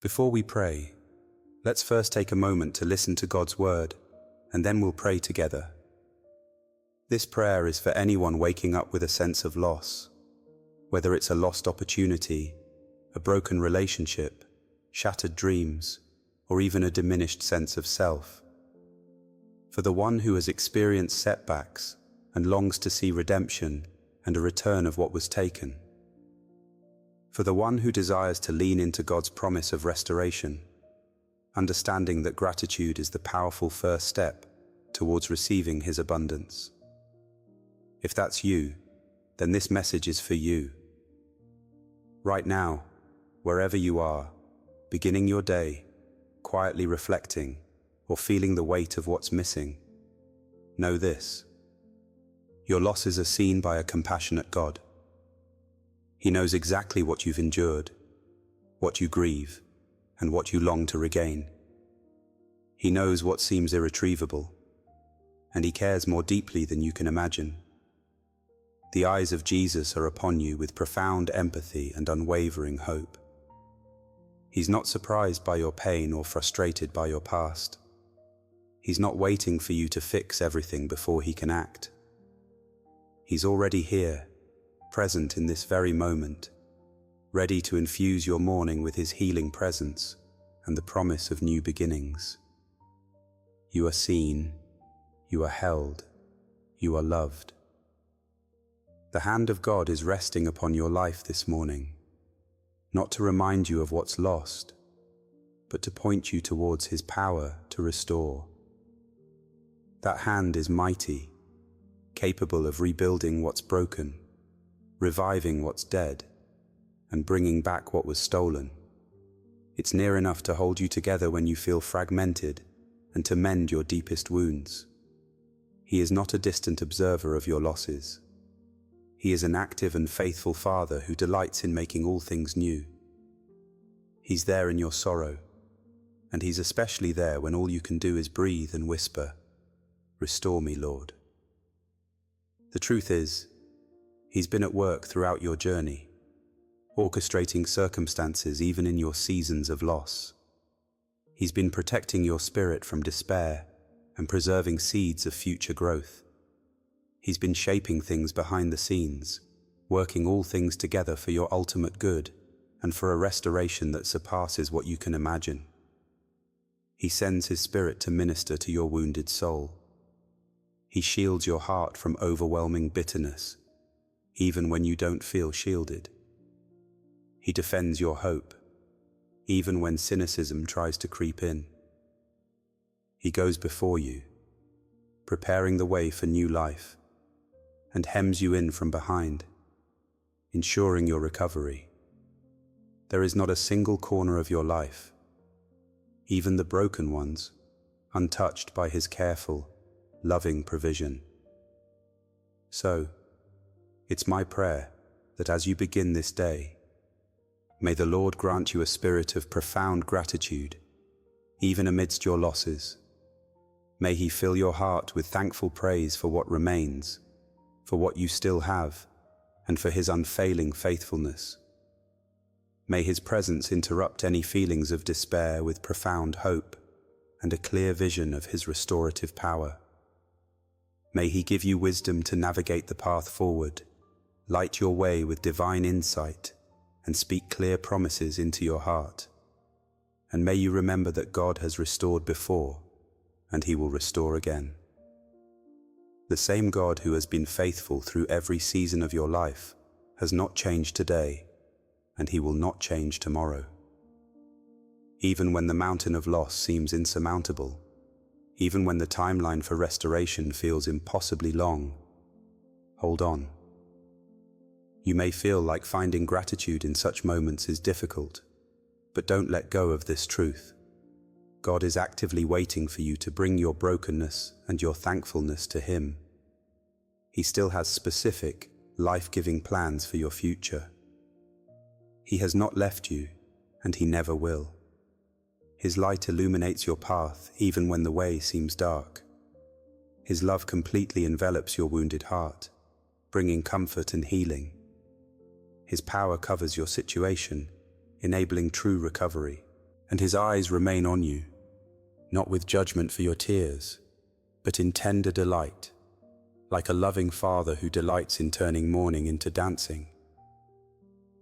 Before we pray, let's first take a moment to listen to God's word, and then we'll pray together. This prayer is for anyone waking up with a sense of loss, whether it's a lost opportunity, a broken relationship, shattered dreams, or even a diminished sense of self. For the one who has experienced setbacks and longs to see redemption and a return of what was taken. For the one who desires to lean into God's promise of restoration, understanding that gratitude is the powerful first step towards receiving His abundance. If that's you, then this message is for you. Right now, wherever you are, beginning your day, quietly reflecting, or feeling the weight of what's missing, know this: your losses are seen by a compassionate God. He knows exactly what you've endured, what you grieve, and what you long to regain. He knows what seems irretrievable, and He cares more deeply than you can imagine. The eyes of Jesus are upon you with profound empathy and unwavering hope. He's not surprised by your pain or frustrated by your past. He's not waiting for you to fix everything before He can act. He's already here, present in this very moment, ready to infuse your morning with His healing presence and the promise of new beginnings. You are seen, you are held, you are loved. The hand of God is resting upon your life this morning, not to remind you of what's lost, but to point you towards His power to restore. That hand is mighty, capable of rebuilding what's broken, reviving what's dead, and bringing back what was stolen. It's near enough to hold you together when you feel fragmented and to mend your deepest wounds. He is not a distant observer of your losses. He is an active and faithful Father who delights in making all things new. He's there in your sorrow, and He's especially there when all you can do is breathe and whisper, "Restore me, Lord." The truth is, He's been at work throughout your journey, orchestrating circumstances even in your seasons of loss. He's been protecting your spirit from despair and preserving seeds of future growth. He's been shaping things behind the scenes, working all things together for your ultimate good and for a restoration that surpasses what you can imagine. He sends His Spirit to minister to your wounded soul. He shields your heart from overwhelming bitterness, even when you don't feel shielded. He defends your hope, even when cynicism tries to creep in. He goes before you, preparing the way for new life, and hems you in from behind, ensuring your recovery. There is not a single corner of your life, even the broken ones, untouched by His careful, loving provision. So, it's my prayer that as you begin this day, may the Lord grant you a spirit of profound gratitude, even amidst your losses. May He fill your heart with thankful praise for what remains, for what you still have, and for His unfailing faithfulness. May His presence interrupt any feelings of despair with profound hope and a clear vision of His restorative power. May He give you wisdom to navigate the path forward, light your way with divine insight, and speak clear promises into your heart. And may you remember that God has restored before, and He will restore again. The same God who has been faithful through every season of your life has not changed today, and He will not change tomorrow. Even when the mountain of loss seems insurmountable, even when the timeline for restoration feels impossibly long, hold on. You may feel like finding gratitude in such moments is difficult, but don't let go of this truth. God is actively waiting for you to bring your brokenness and your thankfulness to Him. He still has specific, life-giving plans for your future. He has not left you, and He never will. His light illuminates your path even when the way seems dark. His love completely envelops your wounded heart, bringing comfort and healing. His power covers your situation, enabling true recovery. and his eyes remain on you, not with judgment for your tears, but in tender delight, like a loving father who delights in turning mourning into dancing.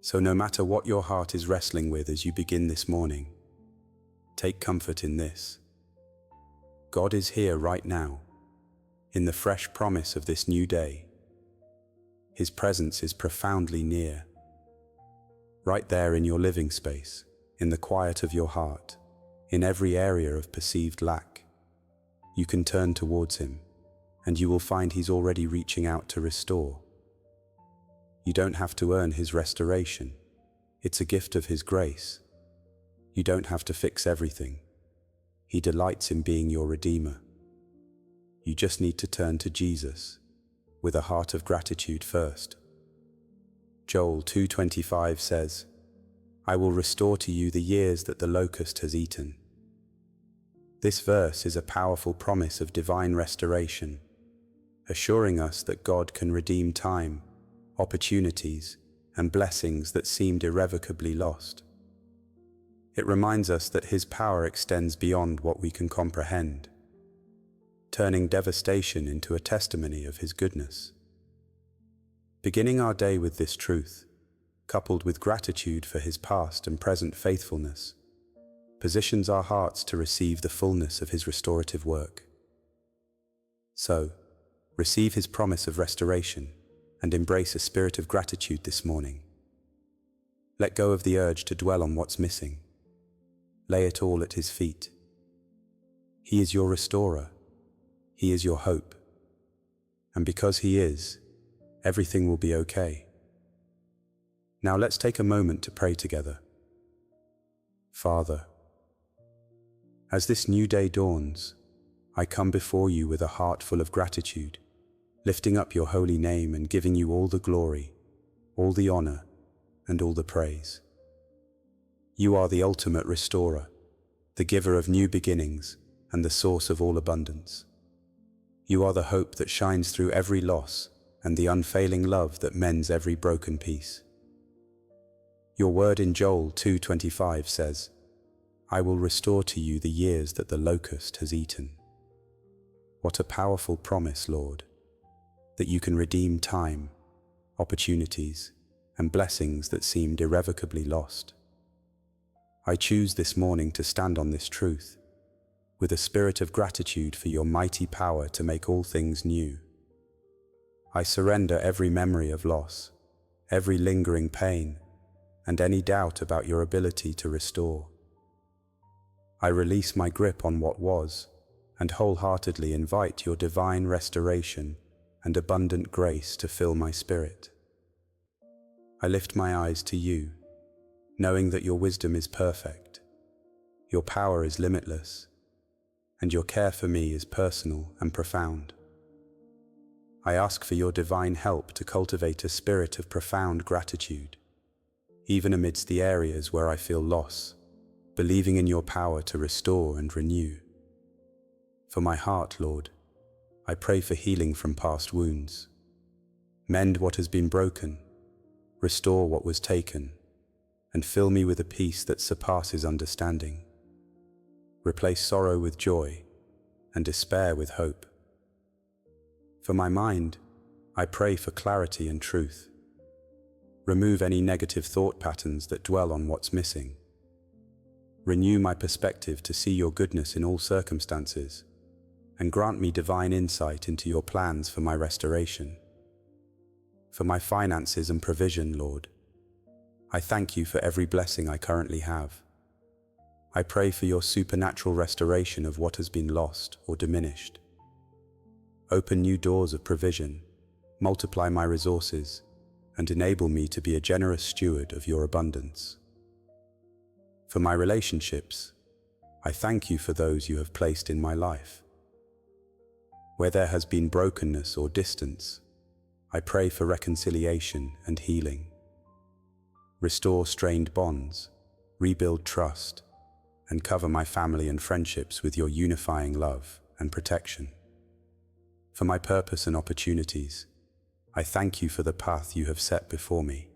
So no matter what your heart is wrestling with as you begin this morning, take comfort in this. God is here right now, in the fresh promise of this new day. His presence is profoundly near, right there in your living space, in the quiet of your heart, in every area of perceived lack. You can turn towards him, and you will find he's already reaching out to restore. You don't have to earn his restoration. It's a gift of his grace. You don't have to fix everything. He delights in being your Redeemer. You just need to turn to Jesus, with a heart of gratitude first. Joel 2:25 says, "I will restore to you the years that the locust has eaten." This verse is a powerful promise of divine restoration, assuring us that God can redeem time, opportunities, and blessings that seemed irrevocably lost. It reminds us that his power extends beyond what we can comprehend, turning devastation into a testimony of his goodness. Beginning our day with this truth, coupled with gratitude for his past and present faithfulness, positions our hearts to receive the fullness of his restorative work. So, receive his promise of restoration and embrace a spirit of gratitude this morning. Let go of the urge to dwell on what's missing. Lay it all at his feet. He is your restorer. He is your hope. And because he is, everything will be okay. Now let's take a moment to pray together. Father, as this new day dawns, I come before you with a heart full of gratitude, lifting up your holy name and giving you all the glory, all the honor, and all the praise. You are the ultimate restorer, the giver of new beginnings, and the source of all abundance. You are the hope that shines through every loss, and the unfailing love that mends every broken piece. Your word in Joel 2:25 says, "I will restore to you the years that the locust has eaten." What a powerful promise, Lord, that you can redeem time, opportunities, and blessings that seemed irrevocably lost. I choose this morning to stand on this truth, with a spirit of gratitude for your mighty power to make all things new. I surrender every memory of loss, every lingering pain, and any doubt about your ability to restore. I release my grip on what was, and wholeheartedly invite your divine restoration and abundant grace to fill my spirit. I lift my eyes to you, knowing that your wisdom is perfect, your power is limitless, and your care for me is personal and profound. I ask for your divine help to cultivate a spirit of profound gratitude, even amidst the areas where I feel loss, believing in your power to restore and renew. For my heart, Lord, I pray for healing from past wounds. Mend what has been broken, restore what was taken, and fill me with a peace that surpasses understanding. Replace sorrow with joy, and despair with hope. For my mind, I pray for clarity and truth. Remove any negative thought patterns that dwell on what's missing. Renew my perspective to see your goodness in all circumstances, and grant me divine insight into your plans for my restoration. For my finances and provision, Lord, I thank you for every blessing I currently have. I pray for your supernatural restoration of what has been lost or diminished. Open new doors of provision, multiply my resources, and enable me to be a generous steward of your abundance. For my relationships, I thank you for those you have placed in my life. Where there has been brokenness or distance, I pray for reconciliation and healing. Restore strained bonds, rebuild trust, and cover my family and friendships with your unifying love and protection. For my purpose and opportunities, I thank you for the path you have set before me.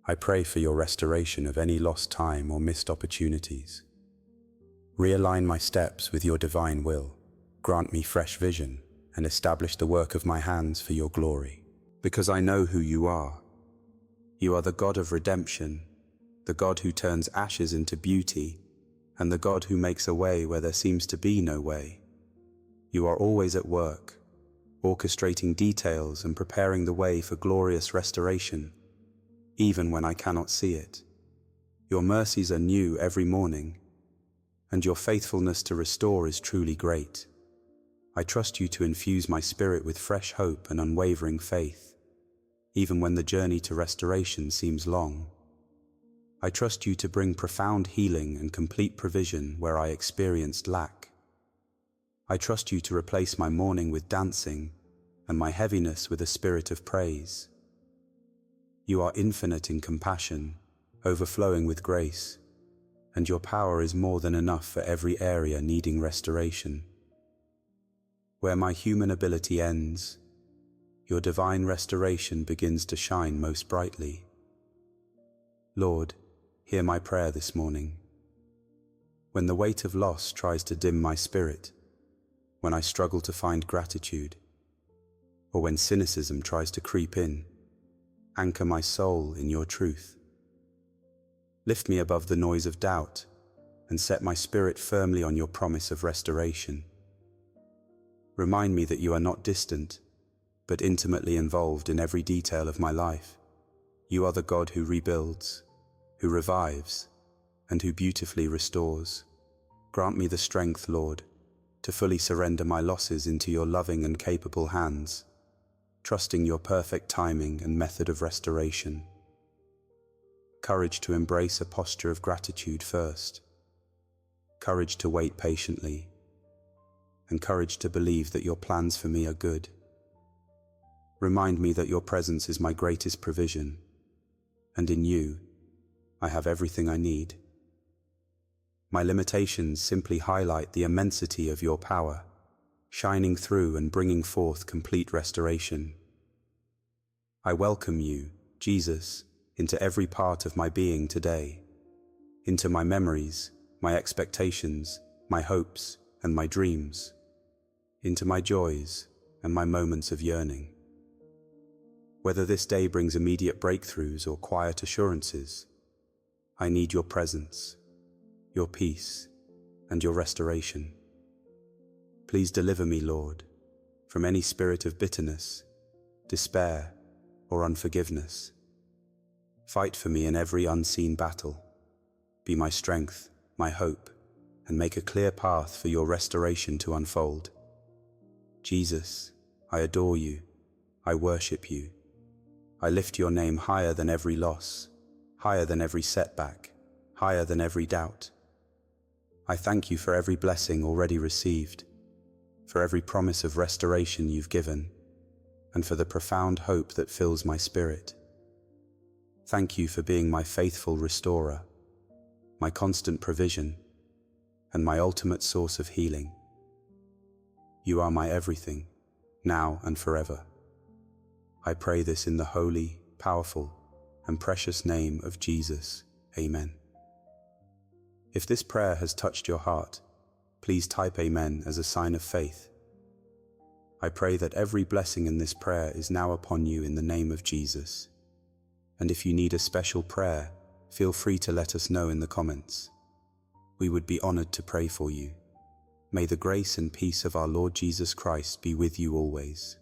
I pray for your restoration of any lost time or missed opportunities. Realign my steps with your divine will. Grant me fresh vision and establish the work of my hands for your glory. Because I know who you are. You are the God of redemption, the God who turns ashes into beauty, and the God who makes a way where there seems to be no way. You are always at work, orchestrating details and preparing the way for glorious restoration, even when I cannot see it. Your mercies are new every morning, and your faithfulness to restore is truly great. I trust you to infuse my spirit with fresh hope and unwavering faith, even when the journey to restoration seems long. I trust you to bring profound healing and complete provision where I experienced lack. I trust you to replace my mourning with dancing and my heaviness with a spirit of praise. You are infinite in compassion, overflowing with grace, and your power is more than enough for every area needing restoration. Where my human ability ends, your divine restoration begins to shine most brightly. Lord, hear my prayer this morning. When the weight of loss tries to dim my spirit, when I struggle to find gratitude, or when cynicism tries to creep in, anchor my soul in your truth. Lift me above the noise of doubt and set my spirit firmly on your promise of restoration. Remind me that you are not distant, but intimately involved in every detail of my life. You are the God who rebuilds, who revives, and who beautifully restores. Grant me the strength, Lord, to fully surrender my losses into your loving and capable hands, trusting your perfect timing and method of restoration. Courage to embrace a posture of gratitude first, courage to wait patiently, and courage to believe that your plans for me are good. Remind me that your presence is my greatest provision, and in you, I have everything I need. My limitations simply highlight the immensity of your power, shining through and bringing forth complete restoration. I welcome you, Jesus, into every part of my being today, into my memories, my expectations, my hopes, and my dreams, into my joys and my moments of yearning. Whether this day brings immediate breakthroughs or quiet assurances, I need your presence, your peace, and your restoration. Please deliver me, Lord, from any spirit of bitterness, despair, or unforgiveness. Fight for me in every unseen battle. Be my strength, my hope, and make a clear path for your restoration to unfold. Jesus, I adore you. I worship you. I lift your name higher than every loss, higher than every setback, higher than every doubt. I thank you for every blessing already received, for every promise of restoration you've given, and for the profound hope that fills my spirit. Thank you for being my faithful restorer, my constant provision, and my ultimate source of healing. You are my everything, now and forever. I pray this in the holy, powerful, and precious name of Jesus. Amen. If this prayer has touched your heart, please type Amen as a sign of faith. I pray that every blessing in this prayer is now upon you in the name of Jesus. And if you need a special prayer, feel free to let us know in the comments. We would be honored to pray for you. May the grace and peace of our Lord Jesus Christ be with you always.